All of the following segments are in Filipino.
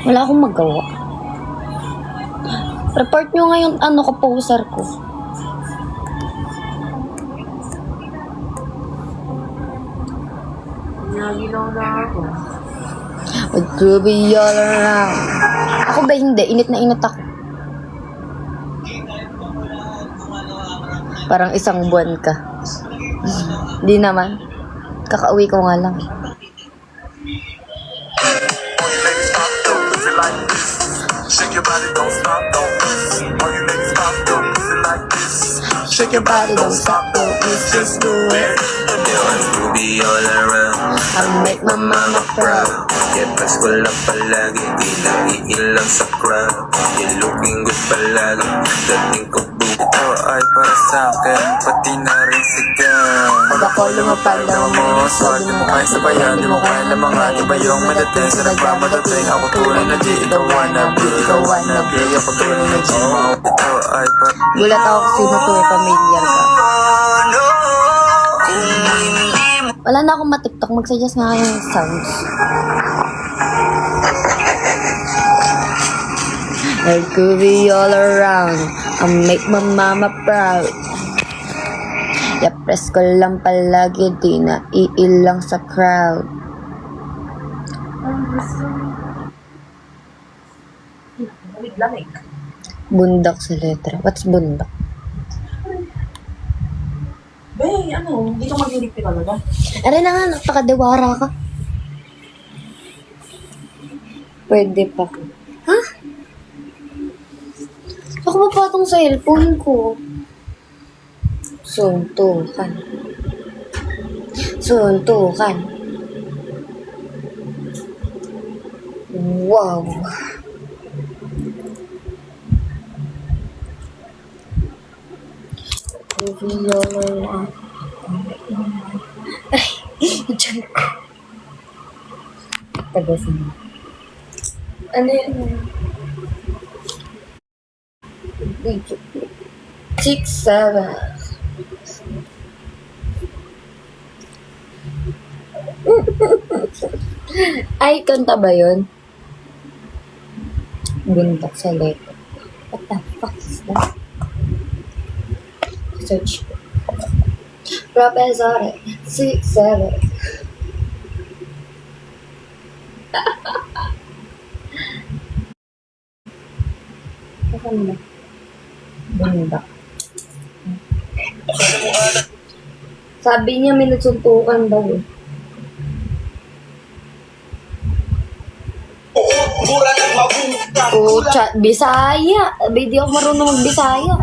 Wala akong magawa. Report nyo ngayon poster ko. Nagilaw na ako. It could be all around. Ako ba hindi? Init na init ako. Parang isang buwan ka. Hindi naman. Kakauwi ko nga lang. Shake your body, don't stop, don't miss. All you ladies pop, don't miss it like this. Shake your body, don't stop, don't miss, just do it. You be all around. I make my mama proud. Yeah, Pasko lang palagi, di naiilang sa crowd. You're looking good palagi, dating ko buko ay para sa'kin, pati na rin sigaw. Pag ako lumapag ng mo, swag di mo kaya sabayan, di mo kaya na mga iba yung madating sa nagmamadating. Ako tunay na G, ikaw wannabe, ikaw wannabe. Ako tunay na G, ikaw ay para. Gulat ako kasi sino to pamilyar ka. Wala na akong matiktok, mag-suggest nga kayo ng sounds. I could be all around. I make my mama proud. Yapres ko lang palagi, di na iilang sa crowd. Bundak sa letra. What's bundak? Be, ano? Hindi ka mag-iripin talaga. Aray na nga, napakadewara ka. Pwede pa. Ha? Ako ba pa itong cellphone ko? Suntukan. Suntukan. Wow. Ay, dyan ko. Tagasin mo. Ano yun? 6, 7. Ay, kanta ba yun? Buntak sa letter. What the fuck is that? Search. Professor, 6, 7. Saan ba? Bundak. Sabi niya may nagsuntukan daw eh. Oh, chat, Bisaya. Di ako marunong mag-Bisaya.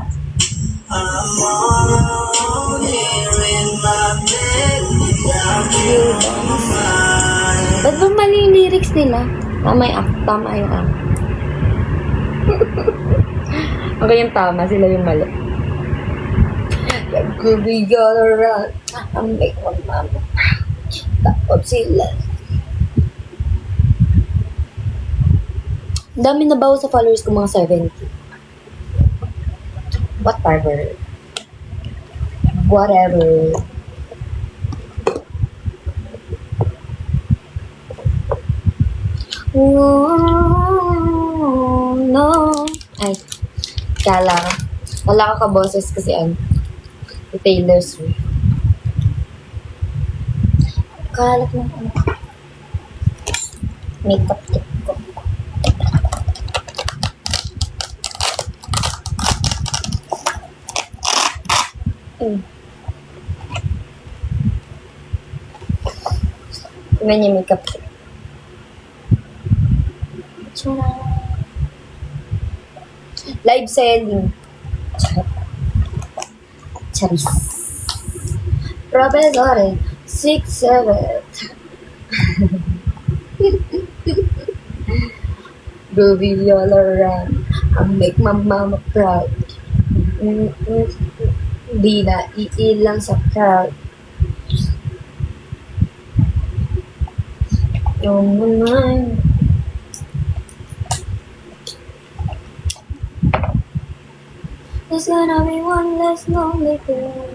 Ba't ba mali yung lyrics nila? Tama yung Okay yung tama, sila yung mali. Like could be all around. I make my mama tapos sila. Dami na bawa sa followers ko, mga 70. Whatever. Oh, no. Ay, wala ka boses kasi Taylor Swift. Kalat mo makeup tip ko. Tingnan niya makeup tip. Live selling. Charis. Professor, 6, 7. Groovy all around. I make my mama proud. Di na iilang sa crowd. Yung naman. There's gonna be one less lonely girl.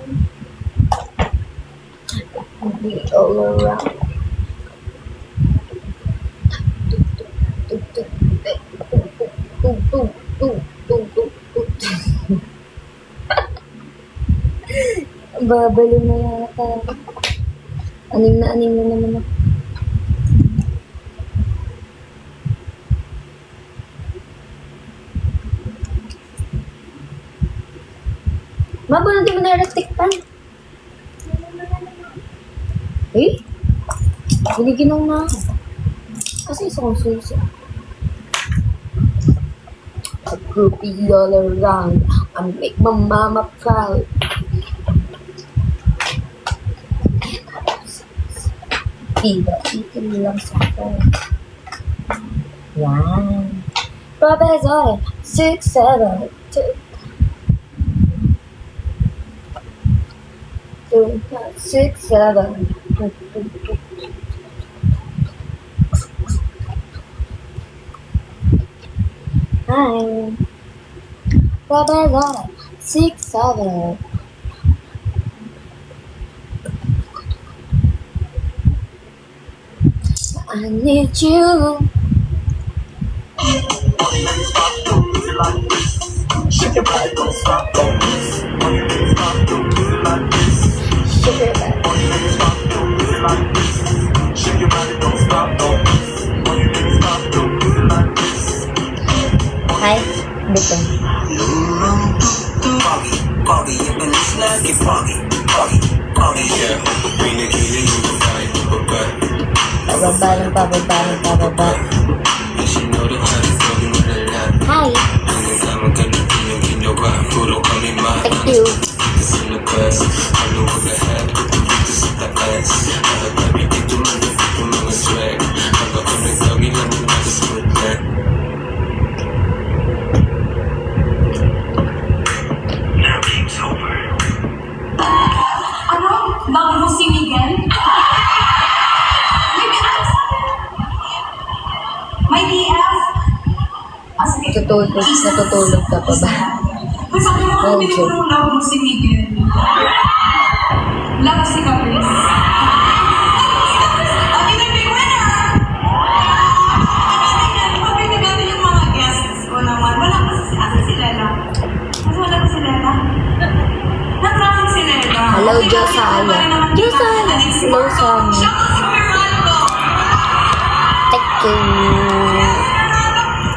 Be all around. Nababalo na yata. Aning na naman ako. Mabo, hindi mo na-retikpan. Eh? Biniginaw na ako. Kasi isa kong susi. A groupie all around. I make my mama proud. Diba, itin lang sa akin. Yan. Professor, 6, 7, 2, 6, 7. Hi. Professor, 6, 7. I need you. Shake your body, don't stop, don't miss. All you niggas stop, don't do it like this. Shake your body. All you niggas stop, don't do it like this. Shake your body, don't stop, don't miss. All you niggas stop, don't do it like this. Hi, betul. Foggy, foggy, your business like foggy, foggy, foggy. Yeah, pinaghiling yung babae ng babae. Pababa. And she know the honey flow mo na lang. Hi, Hanggang sa magkalitin yung ginawa. Puro kami thank you. sa labas. Ano ang lahat ko dito sa taas. Lahat kami dito malapit yung mga swag. Hanggang ako nagsabi lang yung mga sport na. Ano? Bago mo si Miguel? May DF? Ah, sige. Natutulog ka pa ba? Kasi sabi mo, Oh, pinag mo love mo si Miguel. Love si Caprice. At yun ang big winner! Pagkakita natin yung mga guests ko naman. Wala pa si Lela. Mas wala pa si Lela. Na-traffic si Lela. Hello, Josiah. Josiah. Hello, Sam. Shout out si Fernando! Thank you.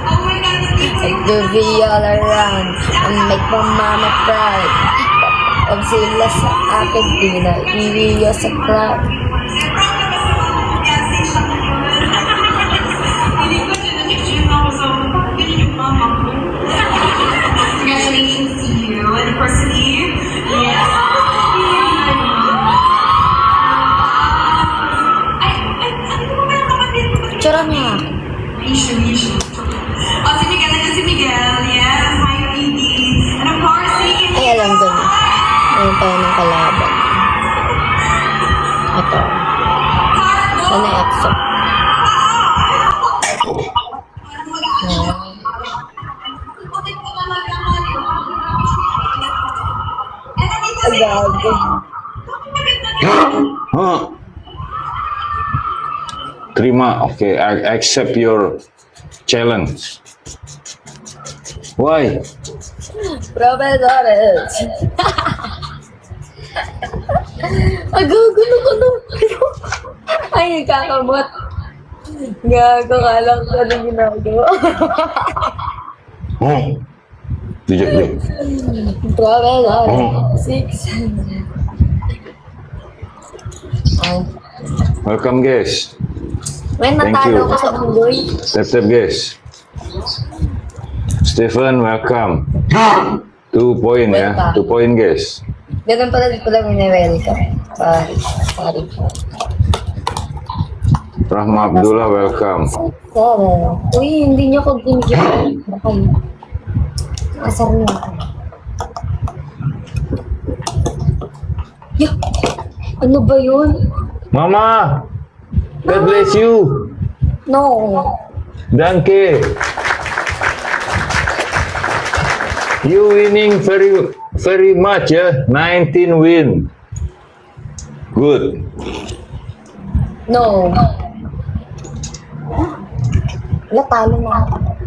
Oh my God, Like the V all around. I make my mama proud. Pag sila sa akin, pinaiiyo sa crowd. Congratulations to you and personally. Yes. Ano ba yung kapatid ko? Tsura niya. Issue. Oh, si Miguel, si Miguel. Yes, hi, ladies. And of course, si Ay, alam ko na. Ayun tayo ng kalaban. Ito. Sana EXO. Agad. Terima, okay, I accept your challenge. Why? Profesores. Agagulo ko nung ay, nagkakamot. Gago ka lang ko anong ginagawa. Dijak. Profesores. 6. Ay. Welcome guys. When Thank natalo you. ko sa Munggoy. Tap guys. Stephen, welcome. 2 point ya. 2 point guys. Ganun pala dito lang welcome. Sorry. Rahma Abdullah, welcome. Pero, uy, hindi niyo ko binigyan. Baka yun. Asar niyo ako. Ano ba yun? Mama, God bless you. No. Danke. You winning very much ya. 19 win. Good. No. Wala, talo na ako.